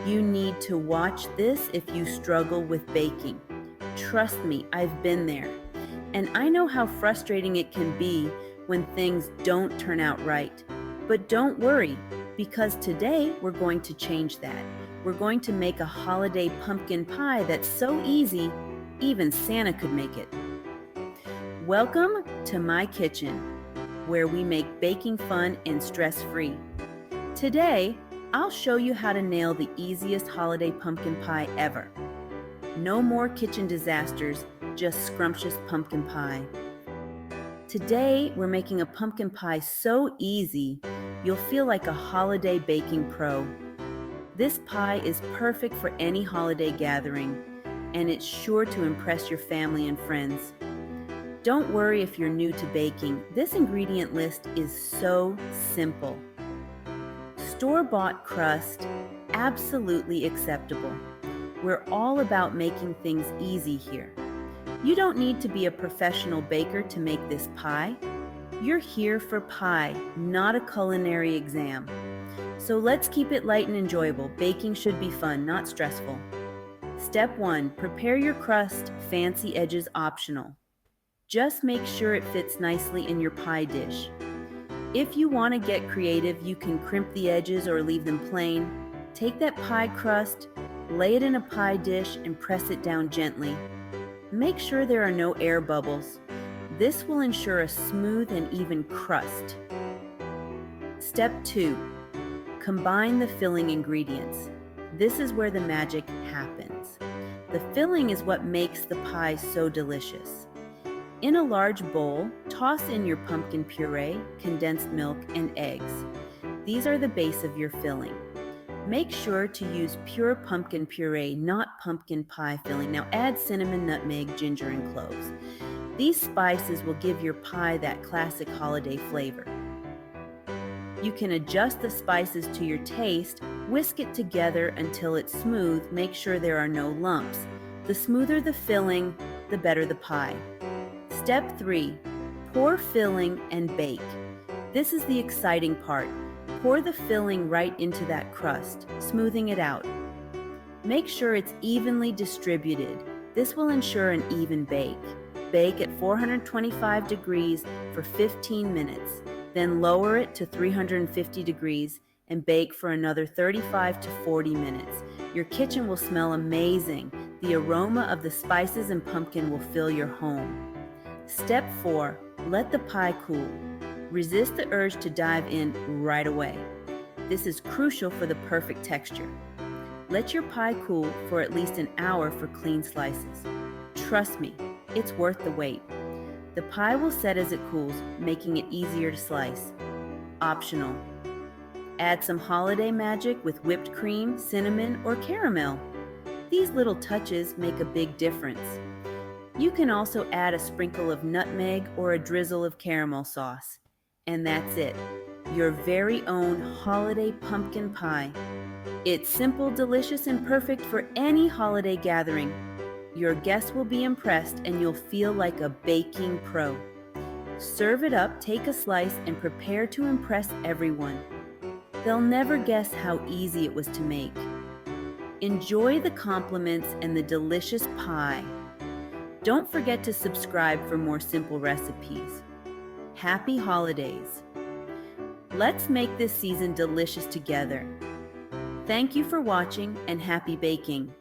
You need to watch this if you struggle with baking. Trust me, I've been there. And I know how frustrating it can be when things don't turn out right. But don't worry, because today we're going to change that. We're going to make a holiday pumpkin pie that's so easy, even Santa could make it. Welcome to my kitchen, where we make baking fun and stress-free. Today, I'll show you how to nail the easiest holiday pumpkin pie ever. No more kitchen disasters, just scrumptious pumpkin pie. Today, we're making a pumpkin pie so easy, you'll feel like a holiday baking pro. This pie is perfect for any holiday gathering, and it's sure to impress your family and friends. Don't worry if you're new to baking. This ingredient list is so simple. Store-bought crust, absolutely acceptable. We're all about making things easy here. You don't need to be a professional baker to make this pie. You're here for pie, not a culinary exam. So let's keep it light and enjoyable. Baking should be fun, not stressful. Step 1, prepare your crust, fancy edges optional. Just make sure it fits nicely in your pie dish. If you want to get creative, you can crimp the edges or leave them plain. Take that pie crust, lay it in a pie dish, and press it down gently. Make sure there are no air bubbles. This will ensure a smooth and even crust. Step 2, combine the filling ingredients. This is where the magic happens. The filling is what makes the pie so delicious. In a large bowl, toss in your pumpkin puree, condensed milk, and eggs. These are the base of your filling. Make sure to use pure pumpkin puree, not pumpkin pie filling. Now add cinnamon, nutmeg, ginger, and cloves. These spices will give your pie that classic holiday flavor. You can adjust the spices to your taste, whisk it together until it's smooth. Make sure there are no lumps. The smoother the filling, the better the pie. Step 3, pour filling and bake. This is the exciting part. Pour the filling right into that crust, smoothing it out. Make sure it's evenly distributed. This will ensure an even bake. Bake at 425 degrees for 15 minutes, then lower it to 350 degrees and bake for another 35 to 40 minutes. Your kitchen will smell amazing. The aroma of the spices and pumpkin will fill your home. Step 4, let the pie cool. Resist the urge to dive in right away. This is crucial for the perfect texture. Let your pie cool for at least an hour for clean slices. Trust me, it's worth the wait. The pie will set as it cools, making it easier to slice. Optional. Add some holiday magic with whipped cream, cinnamon, or caramel. These little touches make a big difference. You can also add a sprinkle of nutmeg or a drizzle of caramel sauce. And that's it, your very own holiday pumpkin pie. It's simple, delicious, and perfect for any holiday gathering. Your guests will be impressed and you'll feel like a baking pro. Serve it up, take a slice, and prepare to impress everyone. They'll never guess how easy it was to make. Enjoy the compliments and the delicious pie. Don't forget to subscribe for more simple recipes. Happy holidays! Let's make this season delicious together. Thank you for watching and happy baking.